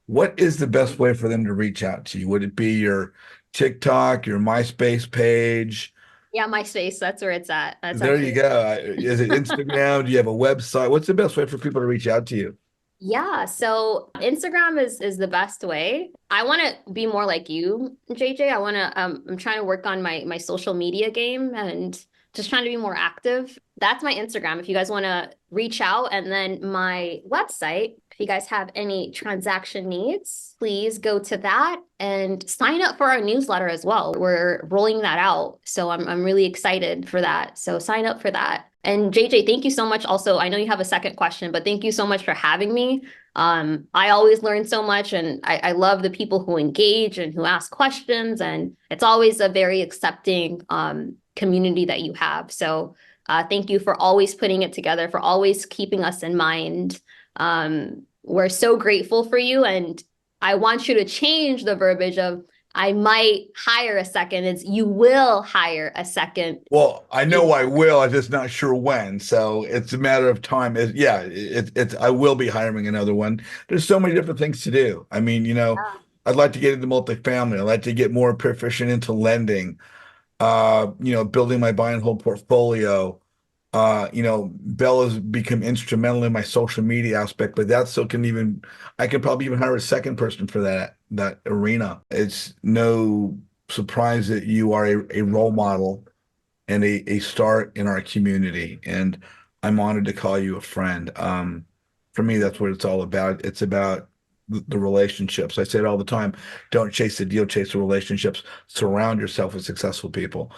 what is the best way for them to reach out to you? Would it be your TikTok, your MySpace page? Yeah, MySpace, that's where it's at. There you go. Is it Instagram? Do you have a website? What's the best way for people to reach out to you? Yeah, so Instagram is the best way. I want to be more like you, JJ. I'm trying to work on my social media game and just trying to be more active. That's my Instagram if you guys want to reach out. And then my website, if you guys have any transaction needs, please go to that and sign up for our newsletter as well. We're rolling that out. So I'm really excited for that. So sign up for that. And JJ, thank you so much. Also, I know you have a second question, but thank you so much for having me. I always learn so much, and I love the people who engage and who ask questions. And it's always a very accepting community that you have. So thank you for always putting it together, for always keeping us in mind. We're so grateful for you. And I want you to change the verbiage of I might hire a second. It's you will hire a second. Well, I know I will. I'm just not sure when. So it's a matter of time. I will be hiring another one. There's so many different things to do. I mean, I'd like to get into multifamily. I'd like to get more proficient into lending, building my buy and hold portfolio. Bella's become instrumental in my social media aspect, but that still I could probably even hire a second person for that arena. It's no surprise that you are a role model and a star in our community. And I'm honored to call you a friend. For me, that's what it's all about. It's about the relationships. I say it all the time. Don't chase the deal, chase the relationships. Surround yourself with successful people.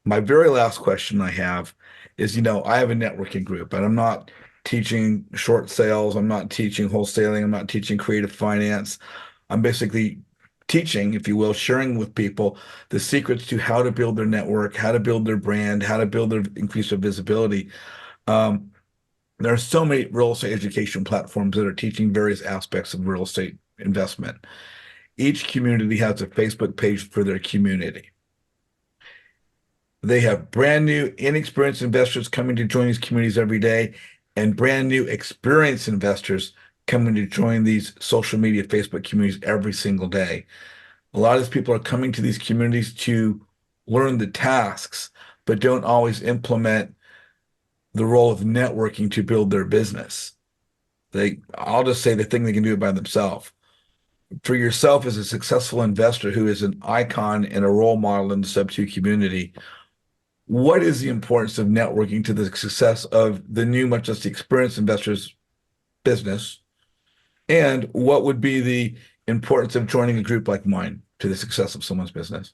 My very last question I have is, I have a networking group, and I'm not teaching short sales. I'm not teaching wholesaling. I'm not teaching creative finance. I'm basically teaching, if you will, sharing with people the secrets to how to build their network, how to build their brand, how to increase their visibility. Um, there are so many real estate education platforms that are teaching various aspects of real estate investment. Each community has a Facebook page for their community. They have brand new, inexperienced investors coming to join these communities every day, and brand new, experienced investors coming to join these social media Facebook communities every single day. A lot of these people are coming to these communities to learn the tasks, but don't always implement the role of networking to build their business. I'll just say the thing they can do it by themselves. For yourself as a successful investor who is an icon and a role model in the Sub2 community, what is the importance of networking to the success of the new, much less the experienced investor's business? And what would be the importance of joining a group like mine to the success of someone's business?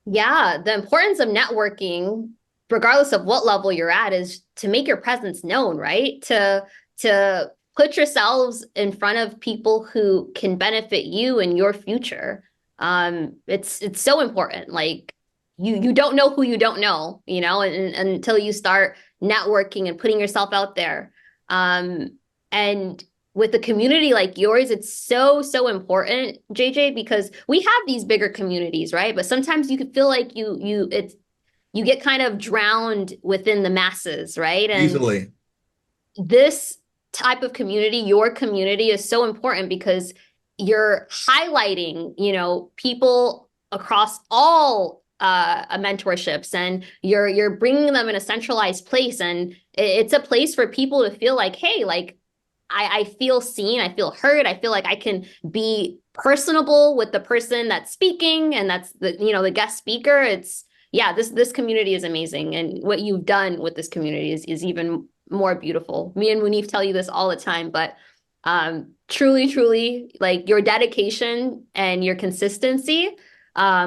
Yeah, the importance of networking, regardless of what level you're at, is to make your presence known, right? To put yourselves in front of people who can benefit you and your future. It's so important. Like you don't know who you don't know, and until you start networking and putting yourself out there. And with a community like yours, it's so important, JJ, because we have these bigger communities, right? But sometimes you could feel like you get kind of drowned within the masses, right? And Easily. This type of community, your community, is so important because you're highlighting, people across all mentorships, and you're bringing them in a centralized place, and it's a place for people to feel like, hey, like I feel seen, I feel heard, I feel like I can be personable with the person that's speaking, and that's the guest speaker. This community is amazing, and what you've done with this community is even more beautiful. Me and Munif tell you this all the time, but truly, like your dedication and your consistency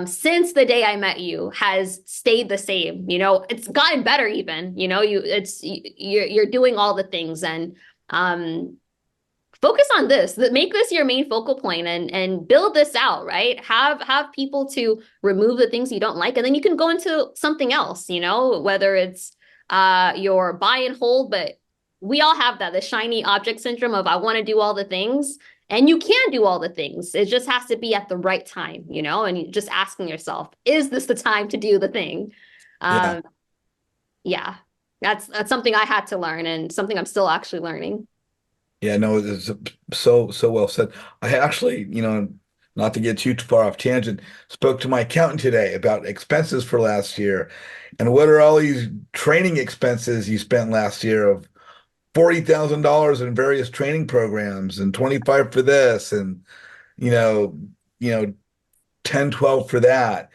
since the day I met you has stayed the same. It's gotten better even. You're doing all the things, and focus on this, make this your main focal point, and build this out, right? Have people to remove the things you don't like, and then you can go into something else, whether it's your buy and hold. But we all have the shiny object syndrome of, I want to do all the things, and you can do all the things. It just has to be at the right time, and you just asking yourself, is this the time to do the thing? Yeah, that's something I had to learn, and something I'm still actually learning. Yeah, no, it's so well said. I actually, not to get too far off tangent, spoke to my accountant today about expenses for last year, and what are all these training expenses you spent last year of $40,000 in various training programs, and 25 for this, and 10, 12 for that.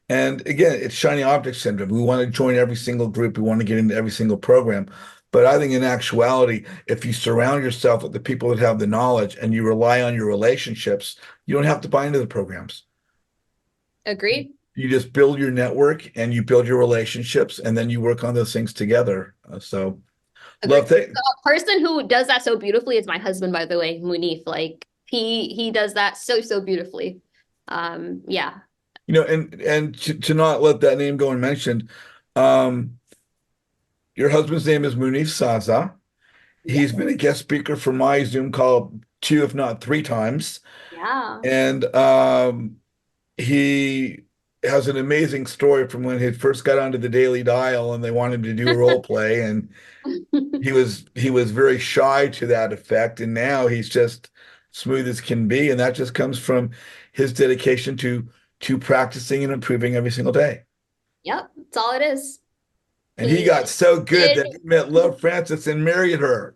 And again, it's shiny object syndrome. We want to join every single group. We want to get into every single program. But I think in actuality, if you surround yourself with the people that have the knowledge and you rely on your relationships, you don't have to buy into the programs. Agreed. You just build your network and you build your relationships, and then you work on those things together. So love that. A person who does that so beautifully is my husband, by the way, Munif. Like he does that so beautifully. Yeah. And to not let that name go unmentioned, your husband's name is Munif Saza. He's been a guest speaker for my Zoom call 2, if not 3 times. Yeah. And he has an amazing story from when he first got onto the Daily Dial and they wanted him to do a role play, and he was very shy to that effect, and now he's just smooth as can be, and that just comes from his dedication to practicing and improving every single day. Yep, that's all it is. And he got so good that he met Love Francis and married her.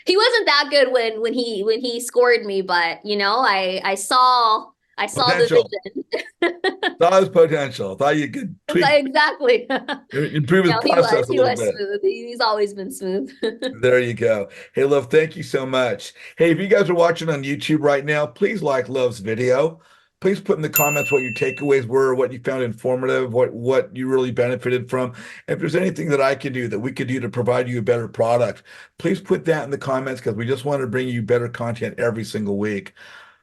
He wasn't that good when he scored me, but I saw Potential. the vision. Saw his potential. Thought you could tweak, Exactly. improve his process a he little was bit. smooth. He's always been smooth. There you go. Hey, Love, thank you so much. Hey, if you guys are watching on YouTube right now, please like Love's video. please put in the comments what your takeaways were, what you found informative, what you really benefited from. If there's anything that I could do, that we could do to provide you a better product, please put that in the comments, because we just want to bring you better content every single week.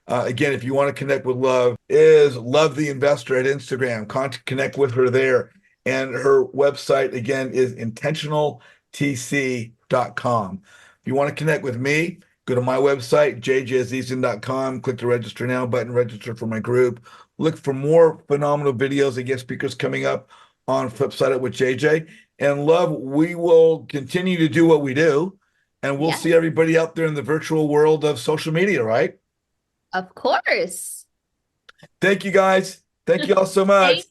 Again, if you want to connect with Love, is Love the Investor at Instagram. Connect with her there. And her website, again, is intentionaltc.com. If you want to connect with me, go to my website, jjazizian.com, click the register now button, register for my group. Look for more phenomenal videos and guest speakers coming up on Flipside It with JJ. And Love, we will continue to do what we do, and we'll Yes. see everybody out there in the virtual world of social media, right? Of course. Thank you, guys. Thank you all so much. Thank